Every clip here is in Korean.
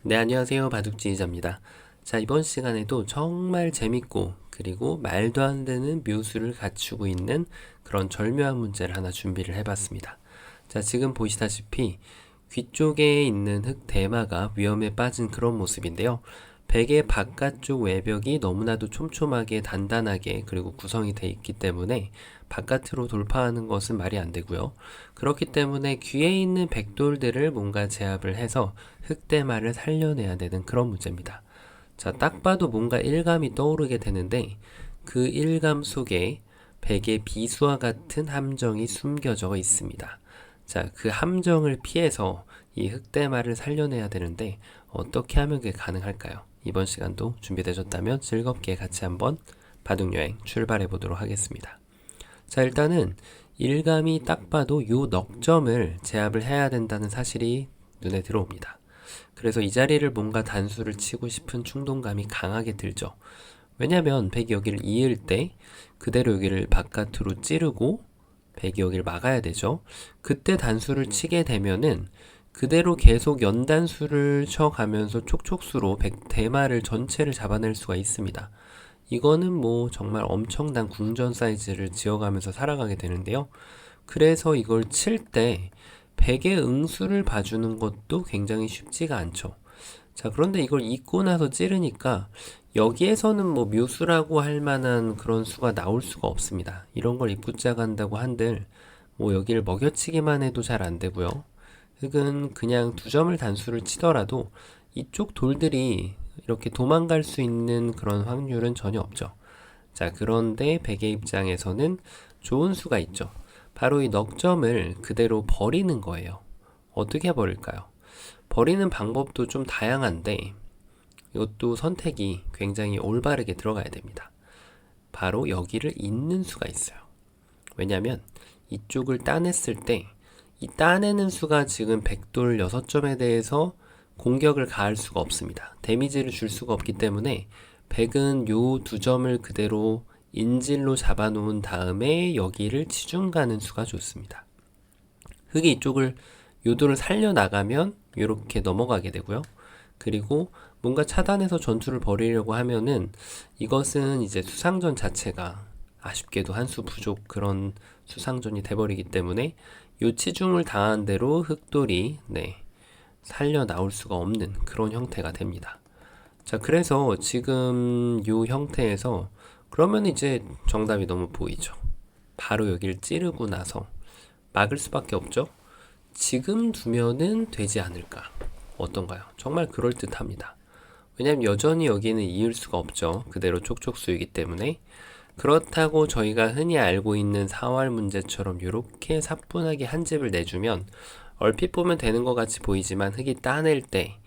네, 안녕하세요. 바둑지휘자입니다. 자, 이번 시간에도 정말 재밌고 그리고 말도 안 되는 묘수를 갖추고 있는 그런 절묘한 문제를 하나 준비를 해봤습니다. 자, 지금 보시다시피 귀 쪽에 있는 흑대마가 위험에 빠진 그런 모습인데요. 베개 바깥쪽 외벽이 너무나도 촘촘하게 단단하게 그리고 구성이 되어 있기 때문에 바깥으로 돌파하는 것은 말이 안 되고요. 그렇기 때문에 귀에 있는 백돌들을 뭔가 제압을 해서 흑대마를 살려내야 되는 그런 문제입니다. 자, 딱 봐도 뭔가 일감이 떠오르게 되는데 그 일감 속에 백의 비수와 같은 함정이 숨겨져 있습니다. 자, 그 함정을 피해서 이 흑대마를 살려내야 되는데 어떻게 하면 그게 가능할까요? 이번 시간도 준비되셨다면 즐겁게 같이 한번 바둑여행 출발해 보도록 하겠습니다. 자, 일단은 일감이 딱 봐도 요 넉점을 제압을 해야 된다는 사실이 눈에 들어옵니다. 그래서 이 자리를 뭔가 단수를 치고 싶은 충동감이 강하게 들죠. 왜냐면 백이 여기를 이을 때 그대로 여기를 바깥으로 찌르고 백이 여기를 막아야 되죠. 그때 단수를 치게 되면은 그대로 계속 연단수를 쳐가면서 촉촉수로 백 대마를 전체를 잡아낼 수가 있습니다. 이거는 뭐 정말 엄청난 궁전 사이즈를 지어가면서 살아가게 되는데요. 그래서 이걸 칠 때 백의 응수를 봐주는 것도 굉장히 쉽지가 않죠. 자, 그런데 이걸 잊고 나서 찌르니까 여기에서는 뭐 묘수라고 할 만한 그런 수가 나올 수가 없습니다. 이런 걸 입구자 간다고 한들 뭐 여기를 먹여치기만 해도 잘 안 되고요. 흑은 그냥 두 점을 단수를 치더라도 이쪽 돌들이 이렇게 도망갈 수 있는 그런 확률은 전혀 없죠. 자, 그런데 백의 입장에서는 좋은 수가 있죠. 바로 이 넉점을 그대로 버리는 거예요. 어떻게 버릴까요? 버리는 방법도 좀 다양한데 이것도 선택이 굉장히 올바르게 들어가야 됩니다. 바로 여기를 잇는 수가 있어요. 왜냐면 이쪽을 따냈을 때 이 따내는 수가 지금 백돌 6점에 대해서 공격을 가할 수가 없습니다. 데미지를 줄 수가 없기 때문에 백은 요 두 점을 그대로 인질로 잡아놓은 다음에 여기를 치중 가는 수가 좋습니다. 흑이 이쪽을 요도를 살려나가면 이렇게 넘어가게 되고요. 그리고 뭔가 차단해서 전투를 벌이려고 하면은 이것은 이제 수상전 자체가 아쉽게도 한 수 부족 그런 수상전이 돼버리기 때문에 요 치중을 당한 대로 흑돌이 살려 나올 수가 없는 그런 형태가 됩니다. 자, 그래서 지금 요 형태에서 그러면 이제 정답이 너무 보이죠. 바로 여기를 찌르고 나서 막을 수밖에 없죠. 지금 두면은 되지 않을까. 어떤가요? 정말 그럴듯합니다. 왜냐면 여전히 여기는 이을 수가 없죠. 그대로 촉촉수이기 때문에. 그렇다고 저희가 흔히 알고 있는 사활 문제처럼 이렇게 사뿐하게 한 집을 내주면 얼핏 보면 되는 것 같이 보이지만 흑이 따낼 때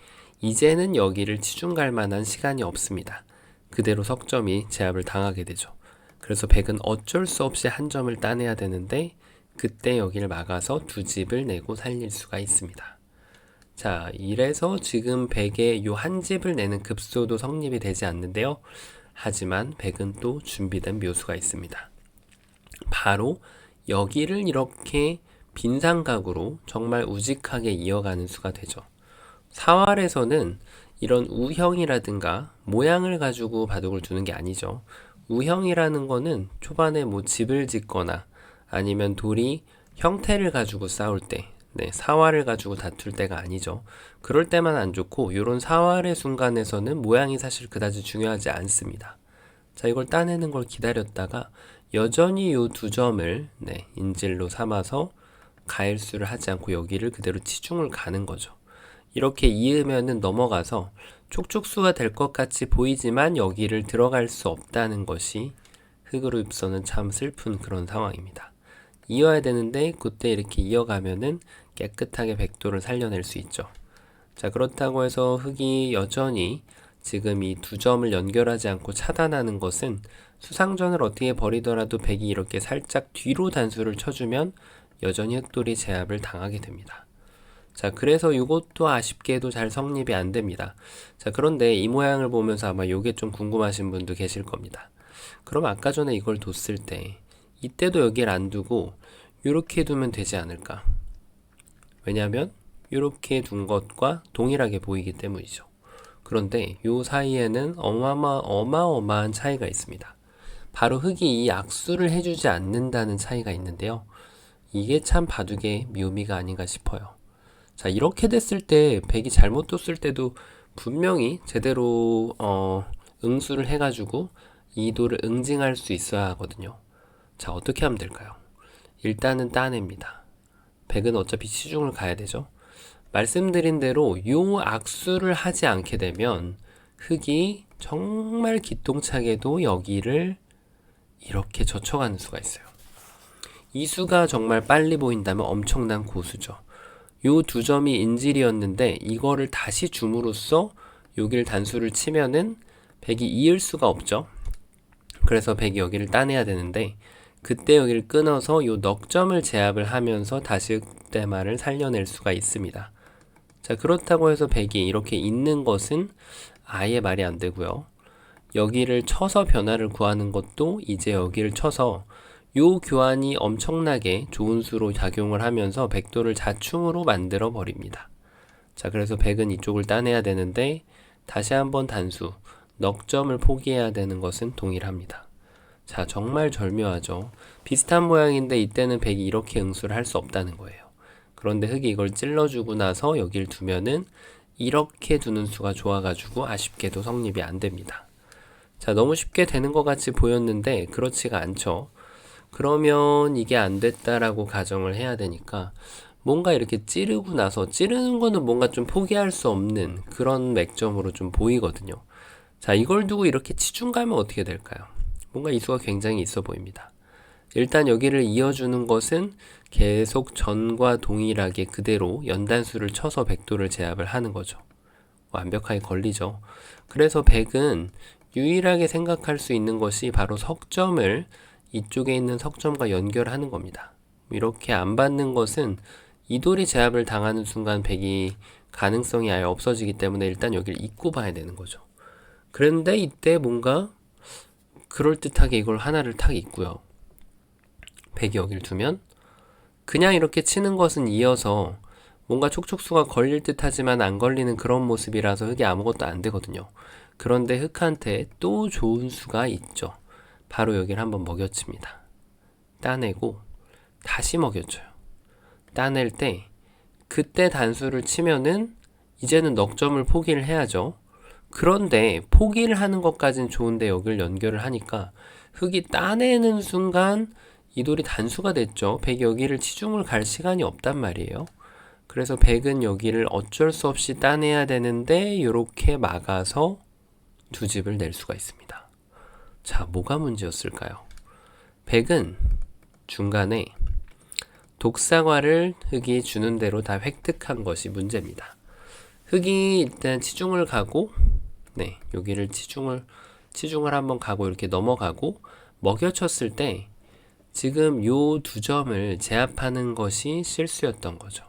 이제는 여기를 치중 갈 만한 시간이 없습니다. 그대로 석점이 제압을 당하게 되죠. 그래서 백은 어쩔 수 없이 한 점을 따내야 되는데 그때 여기를 막아서 두 집을 내고 살릴 수가 있습니다. 자, 이래서 지금 백의 요 한 집을 내는 급소도 성립이 되지 않는데요. 하지만 백은 또 준비된 묘수가 있습니다. 바로 여기를 이렇게 빈삼각으로 정말 우직하게 이어가는 수가 되죠. 사활에서는 이런 우형이라든가 모양을 가지고 바둑을 두는 게 아니죠. 우형이라는 거는 초반에 뭐 집을 짓거나 아니면 돌이 형태를 가지고 싸울 때 사활을 가지고 다툴 때가 아니죠. 그럴 때만 안 좋고 이런 사활의 순간에서는 모양이 사실 그다지 중요하지 않습니다. 자, 이걸 따내는 걸 기다렸다가 여전히 이 두 점을 인질로 삼아서 가일수를 하지 않고 여기를 그대로 치중을 가는 거죠. 이렇게 이으면은 넘어가서 촉촉수가 될 것 같이 보이지만 여기를 들어갈 수 없다는 것이 흑으로 입서는 참 슬픈 그런 상황입니다. 이어야 되는데 그때 이렇게 이어가면은 깨끗하게 백도를 살려낼 수 있죠. 자, 그렇다고 해서 흑이 여전히 지금 이 두 점을 연결하지 않고 차단하는 것은 수상전을 어떻게 벌이더라도 백이 이렇게 살짝 뒤로 단수를 쳐주면 여전히 흑돌이 제압을 당하게 됩니다. 자, 그래서 이것도 아쉽게도 잘 성립이 안 됩니다. 자, 그런데 이 모양을 보면서 아마 요게 좀 궁금하신 분도 계실 겁니다. 그럼 아까 전에 이걸 뒀을 때 이때도 여기를 안 두고 이렇게 두면 되지 않을까? 왜냐면 이렇게 둔 것과 동일하게 보이기 때문이죠. 그런데 요 사이에는 어마어마한 차이가 있습니다. 바로 흙이 이 악수를 해주지 않는다는 차이가 있는데요. 이게 참 바둑의 묘미가 아닌가 싶어요. 자, 이렇게 됐을 때 백이 잘못 뒀을 때도 분명히 제대로 응수를 해가지고 이도를 응징할 수 있어야 하거든요. 자, 어떻게 하면 될까요? 일단은 따냅니다. 백은 어차피 치중을 가야 되죠. 말씀드린 대로 요 악수를 하지 않게 되면 흙이 정말 기똥차게도 여기를 이렇게 젖혀가는 수가 있어요. 이 수가 정말 빨리 보인다면 엄청난 고수죠. 요 두 점이 인질이었는데 이거를 다시 줌으로써 여기를 단수를 치면은 백이 이을 수가 없죠. 그래서 백이 여기를 따내야 되는데 그때 여기를 끊어서 요 넉점을 제압을 하면서 다시 흑대마를 살려낼 수가 있습니다. 자, 그렇다고 해서 백이 이렇게 있는 것은 아예 말이 안 되고요. 여기를 쳐서 변화를 구하는 것도 이제 여기를 쳐서 요 교환이 엄청나게 좋은 수로 작용을 하면서 백도를 자충으로 만들어 버립니다. 자, 그래서 백은 이쪽을 따내야 되는데 다시 한번 단수, 넉점을 포기해야 되는 것은 동일합니다. 자, 정말 절묘하죠. 비슷한 모양인데 이때는 백이 이렇게 응수를 할 수 없다는 거예요. 그런데 흙이 이걸 찔러주고 나서 여기를 두면은 이렇게 두는 수가 좋아가지고 아쉽게도 성립이 안 됩니다. 자, 너무 쉽게 되는 것 같이 보였는데 그렇지가 않죠. 그러면 이게 안 됐다라고 가정을 해야 되니까 뭔가 이렇게 찌르고 나서 찌르는 거는 뭔가 좀 포기할 수 없는 그런 맥점으로 좀 보이거든요. 자, 이걸 두고 이렇게 치중 가면 어떻게 될까요? 뭔가 이수가 굉장히 있어 보입니다. 일단 여기를 이어주는 것은 계속 전과 동일하게 그대로 연단수를 쳐서 백도를 제압을 하는 거죠. 완벽하게 걸리죠. 그래서 백은 유일하게 생각할 수 있는 것이 바로 석점을 이쪽에 있는 석점과 연결하는 겁니다. 이렇게 안 받는 것은 이돌이 제압을 당하는 순간 백이 가능성이 아예 없어지기 때문에 일단 여기를 잊고 봐야 되는 거죠. 그런데 이때 뭔가 그럴듯하게 이걸 하나를 탁 잊고요. 백이 여기를 두면 그냥 이렇게 치는 것은 이어서 뭔가 촉촉수가 걸릴 듯 하지만 안 걸리는 그런 모습이라서 흙이 아무것도 안 되거든요. 그런데 흙한테 또 좋은 수가 있죠. 바로 여기를 한번 먹여칩니다. 따내고 다시 먹여줘요. 따낼 때 그때 단수를 치면은 이제는 넉점을 포기를 해야죠. 그런데 포기를 하는 것까진 좋은데 여기를 연결을 하니까 흙이 따내는 순간 이 돌이 단수가 됐죠. 백이 여기를 치중을 갈 시간이 없단 말이에요. 그래서 백은 여기를 어쩔 수 없이 따내야 되는데 이렇게 막아서 두 집을 낼 수가 있습니다. 자, 뭐가 문제였을까요? 백은 중간에 독사과를 흙이 주는 대로 다 획득한 것이 문제입니다. 흙이 일단 치중을 가고 여기를 치중을 한번 가고 이렇게 넘어가고 먹여쳤을 때 지금 요 두 점을 제압하는 것이 실수였던 거죠.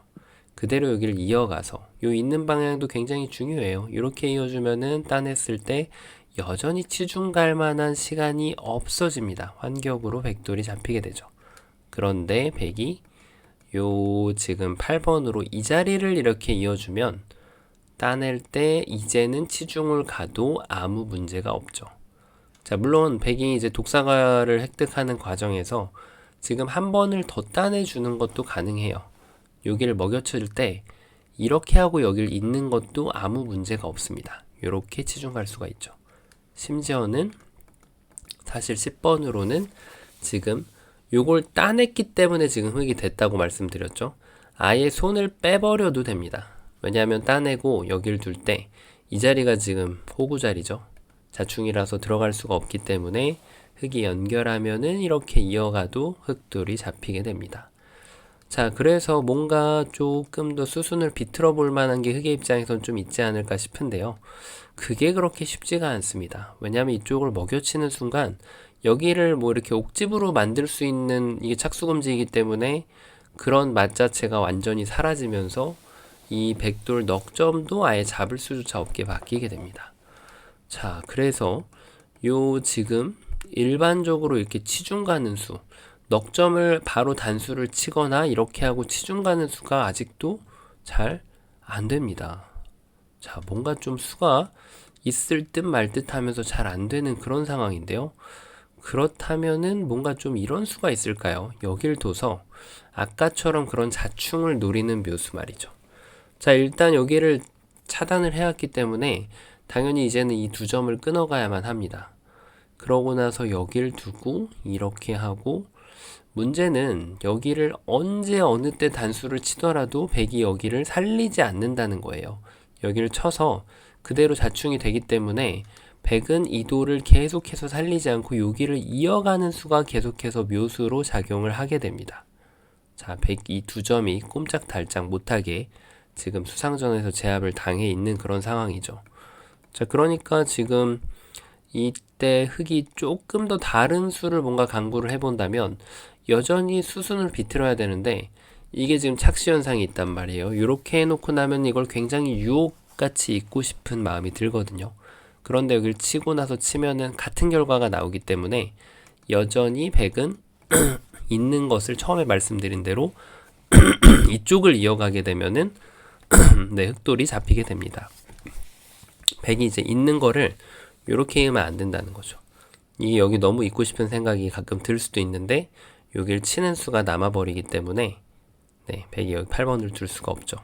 그대로 여기를 이어가서 요 있는 방향도 굉장히 중요해요. 이렇게 이어주면은 따냈을 때 여전히 치중 갈 만한 시간이 없어집니다. 환격으로 백돌이 잡히게 되죠. 그런데 백이 요 지금 8번으로 이 자리를 이렇게 이어주면 따낼 때 이제는 치중을 가도 아무 문제가 없죠. 자, 물론 백이 이제 독사과를 획득하는 과정에서 지금 한 번을 더 따내주는 것도 가능해요. 여기를 먹여칠 때 이렇게 하고 여기를 잇는 것도 아무 문제가 없습니다. 이렇게 치중 갈 수가 있죠. 심지어는 사실 10번으로는 지금 요걸 따냈기 때문에 지금 흙이 됐다고 말씀드렸죠. 아예 손을 빼버려도 됩니다. 왜냐하면 따내고 여기를 둘 때 이 자리가 지금 호구 자리죠. 자충이라서 들어갈 수가 없기 때문에 흙이 연결하면은 이렇게 이어가도 흙돌이 잡히게 됩니다. 자, 그래서 뭔가 조금 더 수순을 비틀어 볼 만한 게 흙의 입장에선 좀 있지 않을까 싶은데요. 그게 그렇게 쉽지가 않습니다. 왜냐하면 이쪽을 먹여치는 순간 여기를 뭐 이렇게 옥집으로 만들 수 있는 이게 착수금지이기 때문에 그런 맛 자체가 완전히 사라지면서 이 백돌 넉점도 아예 잡을 수조차 없게 바뀌게 됩니다. 자, 그래서 요 지금 일반적으로 이렇게 치중 가는 수, 넉점을 바로 단수를 치거나 이렇게 하고 치중 가는 수가 아직도 잘 안 됩니다. 자, 뭔가 좀 수가 있을 듯 말 듯 하면서 잘 안 되는 그런 상황인데요. 그렇다면은 뭔가 좀 이런 수가 있을까요? 여길 둬서 아까처럼 그런 자충을 노리는 묘수 말이죠. 자, 일단 여기를 차단을 해왔기 때문에 당연히 이제는 이 두 점을 끊어가야만 합니다. 그러고 나서 여길 두고 이렇게 하고, 문제는 여기를 언제 어느 때 단수를 치더라도 백이 여기를 살리지 않는다는 거예요. 여기를 쳐서 그대로 자충이 되기 때문에 백은 이 도를 계속해서 살리지 않고 여기를 이어가는 수가 계속해서 묘수로 작용을 하게 됩니다. 자, 백 이 두 점이 꼼짝달짝 못하게 지금 수상전에서 제압을 당해 있는 그런 상황이죠. 자, 그러니까 지금 이때 흙이 조금 더 다른 수를 뭔가 강구를 해본다면 여전히 수순을 비틀어야 되는데, 이게 지금 착시 현상이 있단 말이에요. 이렇게 해놓고 나면 이걸 굉장히 유혹같이 잊고 싶은 마음이 들거든요. 그런데 여기를 치고 나서 치면은 같은 결과가 나오기 때문에 여전히 백은 있는 것을 처음에 말씀드린 대로 이쪽을 이어가게 되면은 네, 흑돌이 잡히게 됩니다. 백이 이제 있는 거를 이렇게 하면 안 된다는 거죠. 이게 여기 너무 있고 싶은 생각이 가끔 들 수도 있는데 여기를 치는 수가 남아버리기 때문에 네, 백이 여기 8번을 둘 수가 없죠.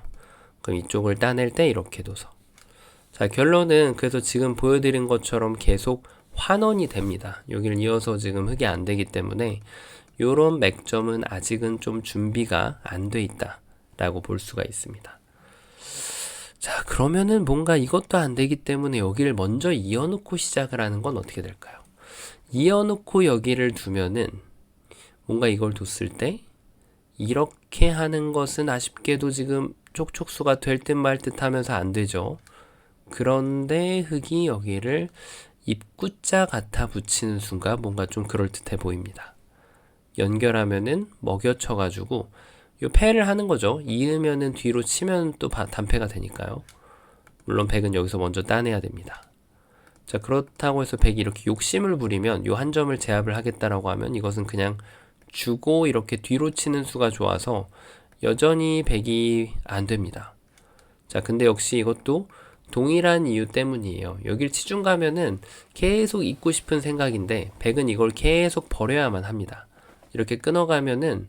그럼 이쪽을 따낼 때 이렇게 둬서, 자, 결론은 그래서 지금 보여드린 것처럼 계속 환원이 됩니다. 여기를 이어서 지금 흙이 안 되기 때문에 요런 맥점은 아직은 좀 준비가 안 돼 있다 라고 볼 수가 있습니다. 자, 그러면은 뭔가 이것도 안 되기 때문에 여기를 먼저 이어놓고 시작을 하는 건 어떻게 될까요? 이어놓고 여기를 두면은 뭔가 이걸 뒀을 때 이렇게 하는 것은 아쉽게도 지금 촉촉수가 될 듯 말 듯 하면서 안 되죠. 그런데 흙이 여기를 입구자 갖다 붙이는 순간 뭔가 좀 그럴듯해 보입니다. 연결하면은 먹여쳐가지고 요 패를 하는 거죠. 이으면은 뒤로 치면 또 단패가 되니까요. 물론 백은 여기서 먼저 따내야 됩니다. 자, 그렇다고 해서 백이 이렇게 욕심을 부리면 요 한 점을 제압을 하겠다라고 하면 이것은 그냥 주고 이렇게 뒤로 치는 수가 좋아서 여전히 백이 안 됩니다. 자, 근데 역시 이것도 동일한 이유 때문이에요. 여길 치중 가면은 계속 잊고 싶은 생각인데 백은 이걸 계속 버려야만 합니다. 이렇게 끊어가면은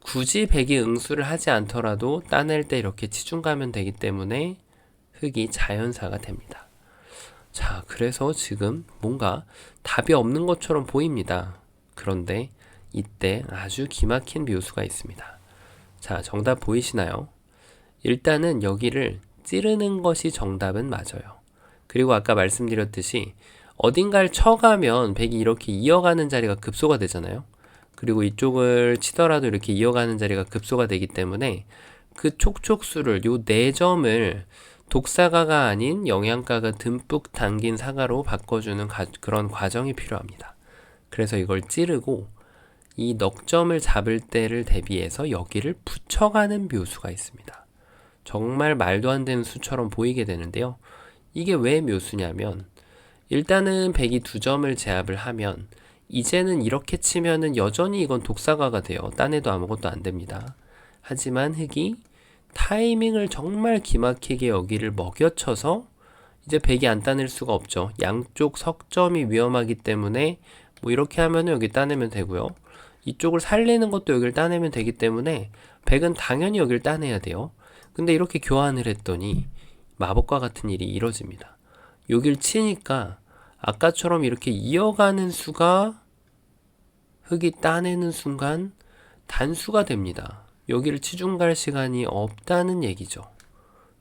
굳이 백이 응수를 하지 않더라도 따낼 때 이렇게 치중 가면 되기 때문에 흙이 자연사가 됩니다. 자, 그래서 지금 뭔가 답이 없는 것처럼 보입니다. 그런데 이때 아주 기막힌 묘수가 있습니다. 자, 정답 보이시나요? 일단은 여기를 찌르는 것이 정답은 맞아요. 그리고 아까 말씀드렸듯이 어딘가를 쳐가면 백이 이렇게 이어가는 자리가 급소가 되잖아요. 그리고 이쪽을 치더라도 이렇게 이어가는 자리가 급소가 되기 때문에 그 촉촉수를, 요 4점을 독사가가 아닌 영양가가 듬뿍 담긴 사가로 바꿔주는 그런 과정이 필요합니다. 그래서 이걸 찌르고 이 넉점을 잡을 때를 대비해서 여기를 붙여가는 묘수가 있습니다. 정말 말도 안 되는 수처럼 보이게 되는데요. 이게 왜 묘수냐면, 일단은 백이 2점을 제압을 하면 이제는 이렇게 치면은 여전히 이건 독사가가 돼요. 딴에도 아무것도 안 됩니다. 하지만 흙이 타이밍을 정말 기막히게 여기를 먹여쳐서 이제 백이 안 따낼 수가 없죠. 양쪽 석점이 위험하기 때문에 뭐 이렇게 하면은 여기 따내면 되고요. 이쪽을 살리는 것도 여기를 따내면 되기 때문에 백은 당연히 여기를 따내야 돼요. 근데 이렇게 교환을 했더니 마법과 같은 일이 이뤄집니다. 여기를 치니까 아까처럼 이렇게 이어가는 수가 흙이 따내는 순간 단수가 됩니다. 여기를 치중 갈 시간이 없다는 얘기죠.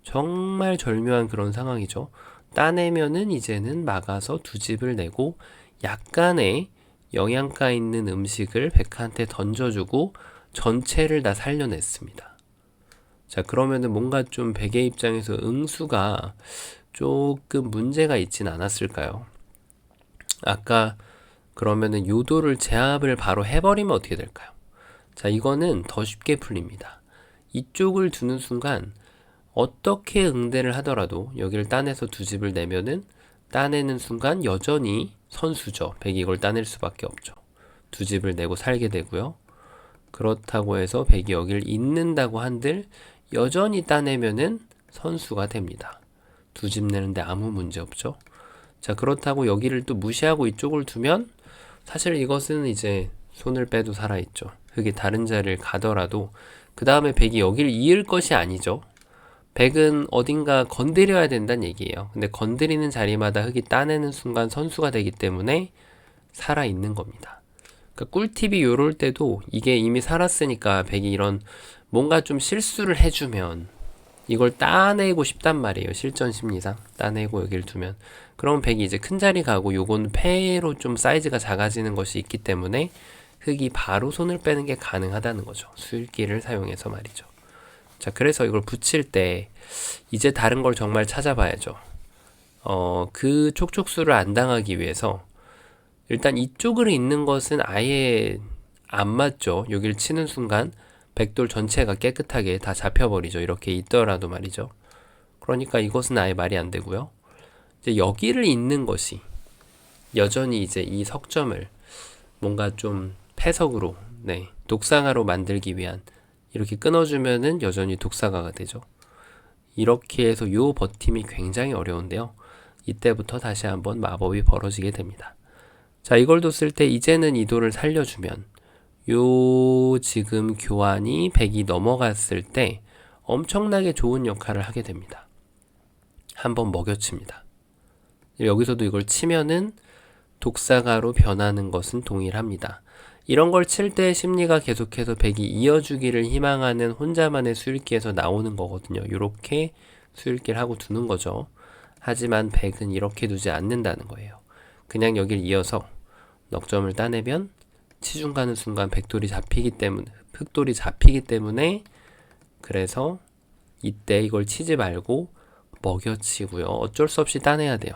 정말 절묘한 그런 상황이죠. 따내면은 이제는 막아서 두 집을 내고 약간의 영양가 있는 음식을 백한테 던져주고 전체를 다 살려냈습니다. 자, 그러면은 뭔가 좀 백의 입장에서 응수가 조금 문제가 있진 않았을까요? 아까 그러면은 요도를 제압을 바로 해버리면 어떻게 될까요? 자, 이거는 더 쉽게 풀립니다. 이쪽을 두는 순간 어떻게 응대를 하더라도 여기를 따내서 두 집을 내면은 따내는 순간 여전히 선수죠. 백이 이걸 따낼 수밖에 없죠. 두 집을 내고 살게 되고요. 그렇다고 해서 백이 여기를 잇는다고 한들 여전히 따내면은 선수가 됩니다. 두 집 내는데 아무 문제 없죠. 자, 그렇다고 여기를 또 무시하고 이쪽을 두면 사실 이것은 이제 손을 빼도 살아있죠. 흙이 다른 자리를 가더라도 그 다음에 백이 여기를 이을 것이 아니죠. 백은 어딘가 건드려야 된다는 얘기예요. 근데 건드리는 자리마다 흙이 따내는 순간 선수가 되기 때문에 살아있는 겁니다. 그러니까 꿀팁이 요럴 때도 이게 이미 살았으니까 백이 이런 뭔가 좀 실수를 해주면 이걸 따내고 싶단 말이에요. 실전 심리상 따내고 여기를 두면 그럼 백이 이제 큰 자리 가고 요건 패로 좀 사이즈가 작아지는 것이 있기 때문에 흙이 바로 손을 빼는 게 가능하다는 거죠. 수일기를 사용해서 말이죠. 자, 그래서 이걸 붙일 때 이제 다른 걸 정말 찾아봐야죠. 그 촉촉수를 안 당하기 위해서 일단 이쪽으로 있는 것은 아예 안 맞죠. 여기를 치는 순간 백돌 전체가 깨끗하게 다 잡혀버리죠. 이렇게 있더라도 말이죠. 그러니까 이것은 아예 말이 안 되고요. 이제 여기를 잇는 것이 여전히 이제 이 석점을 뭔가 좀 패석으로, 독사가로 만들기 위한 이렇게 끊어주면은 여전히 독사가가 되죠. 이렇게 해서 요 버팀이 굉장히 어려운데요. 이때부터 다시 한번 마법이 벌어지게 됩니다. 자, 이걸 뒀을 때 이제는 이 돌을 살려주면 요 지금 교환이 100이 넘어갔을 때 엄청나게 좋은 역할을 하게 됩니다. 한번 먹여칩니다. 여기서도 이걸 치면은 독사가로 변하는 것은 동일합니다. 이런 걸 칠 때 심리가 계속해서 100이 이어주기를 희망하는 혼자만의 수일기에서 나오는 거거든요. 이렇게 수일기를 하고 두는 거죠. 하지만 100은 이렇게 두지 않는다는 거예요. 그냥 여길 이어서 넉점을 따내면 치중 가는 순간 백돌이 잡히기 때문에 흑돌이 잡히기 때문에 그래서 이때 이걸 치지 말고 먹여치고요. 어쩔 수 없이 따내야 돼요.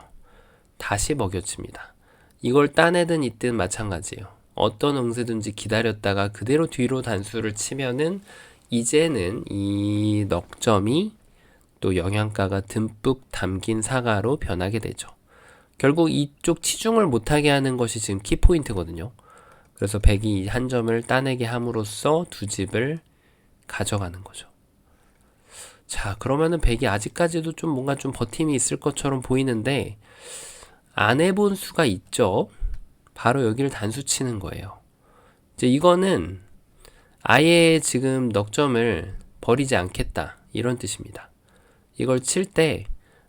다시 먹여칩니다. 이걸 따내든 있든 마찬가지예요. 어떤 응세든지 기다렸다가 그대로 뒤로 단수를 치면은 이제는 이 넉점이 또 영양가가 듬뿍 담긴 사가로 변하게 되죠. 결국 이쪽 치중을 못하게 하는 것이 지금 키포인트거든요. 그래서 100이 한 점을 따내게 함으로써 두 집을 가져가는 거죠. 자, 그러면은 100이 아직까지도 좀 뭔가 좀 버팀이 있을 것처럼 보이는데 안 해본 수가 있죠. 바로 여기를 단수 치는 거예요. 이제 이거는 아예 지금 넉점을 버리지 않겠다 이런 뜻입니다. 이걸 칠 때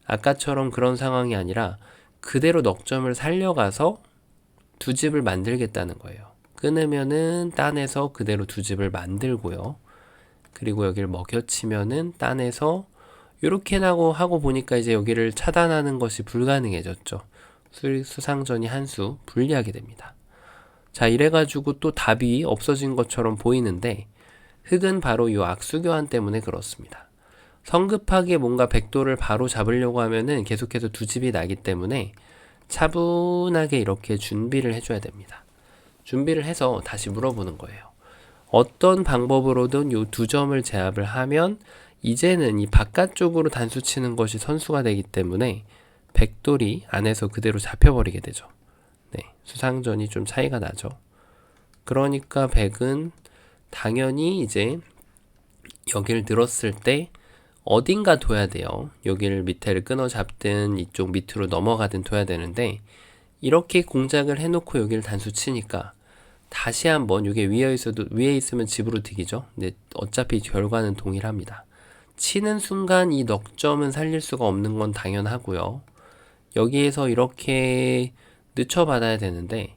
아까처럼 그런 상황이 아니라 그대로 넉점을 살려가서 두 집을 만들겠다는 거예요. 끊으면은 따내서 그대로 두 집을 만들고요. 그리고 여기를 먹여치면은 따내서 이렇게 하고 보니까 이제 여기를 차단하는 것이 불가능해졌죠. 수상전이 한 수 불리하게 됩니다. 자, 이래가지고 또 답이 없어진 것처럼 보이는데 흙은 바로 이 악수교환 때문에 그렇습니다. 성급하게 뭔가 백도를 바로 잡으려고 하면은 계속해서 두 집이 나기 때문에 차분하게 이렇게 준비를 해줘야 됩니다. 준비를 해서 다시 물어보는 거예요. 어떤 방법으로든 이 두 점을 제압을 하면 이제는 이 바깥쪽으로 단수 치는 것이 선수가 되기 때문에 백돌이 안에서 그대로 잡혀버리게 되죠. 수상전이 좀 차이가 나죠. 그러니까 백은 당연히 이제 여기를 들었을 때 어딘가 둬야 돼요. 여기를 밑에를 끊어 잡든 이쪽 밑으로 넘어가든 둬야 되는데 이렇게 공작을 해놓고 여기를 단수 치니까 다시 한번 이게 위에 있으면 집으로 튀기죠. 근데 어차피 결과는 동일합니다. 치는 순간 이 넉점은 살릴 수가 없는 건 당연하고요. 여기에서 이렇게 늦춰받아야 되는데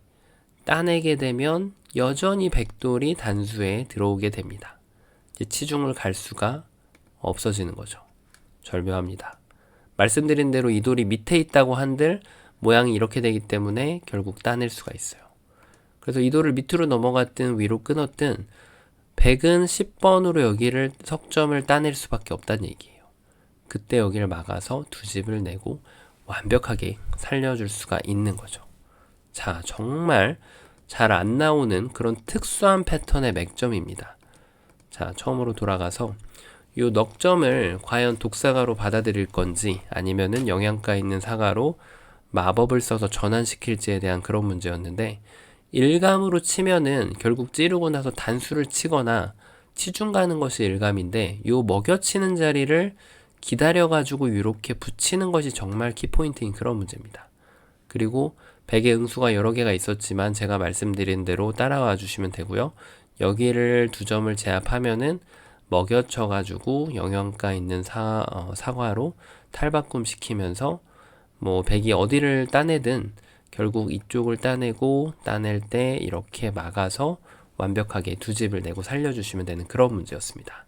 따내게 되면 여전히 백돌이 단수에 들어오게 됩니다. 이제 치중을 갈 수가 없어지는 거죠. 절묘합니다. 말씀드린 대로 이 돌이 밑에 있다고 한들 모양이 이렇게 되기 때문에 결국 따낼 수가 있어요. 그래서 이 돌을 밑으로 넘어갔든 위로 끊었든 100은 10번으로 여기를 석점을 따낼 수밖에 없다는 얘기예요. 그때 여기를 막아서 두 집을 내고 완벽하게 살려줄 수가 있는 거죠. 자, 정말 잘 안 나오는 그런 특수한 패턴의 맥점입니다. 자, 처음으로 돌아가서 이 넉점을 과연 독사가로 받아들일 건지 아니면은 영양가 있는 사가로 마법을 써서 전환시킬지에 대한 그런 문제였는데 일감으로 치면은 결국 찌르고 나서 단수를 치거나 치중 가는 것이 일감인데 요 먹여치는 자리를 기다려가지고 이렇게 붙이는 것이 정말 키포인트인 그런 문제입니다. 그리고 백의 응수가 여러 개가 있었지만 제가 말씀드린 대로 따라와 주시면 되고요. 여기를 두 점을 제압하면은 먹여쳐가지고 영양가 있는 사과로 탈바꿈 시키면서 뭐 백이 어디를 따내든 결국 이쪽을 따내고 따낼 때 이렇게 막아서 완벽하게 두 집을 내고 살려주시면 되는 그런 문제였습니다.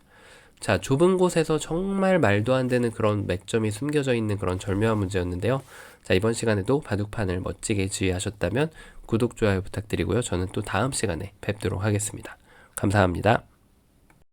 자, 좁은 곳에서 정말 말도 안 되는 그런 맥점이 숨겨져 있는 그런 절묘한 문제였는데요. 자, 이번 시간에도 바둑판을 멋지게 지휘하셨다면 구독, 좋아요 부탁드리고요. 저는 또 다음 시간에 뵙도록 하겠습니다. 감사합니다.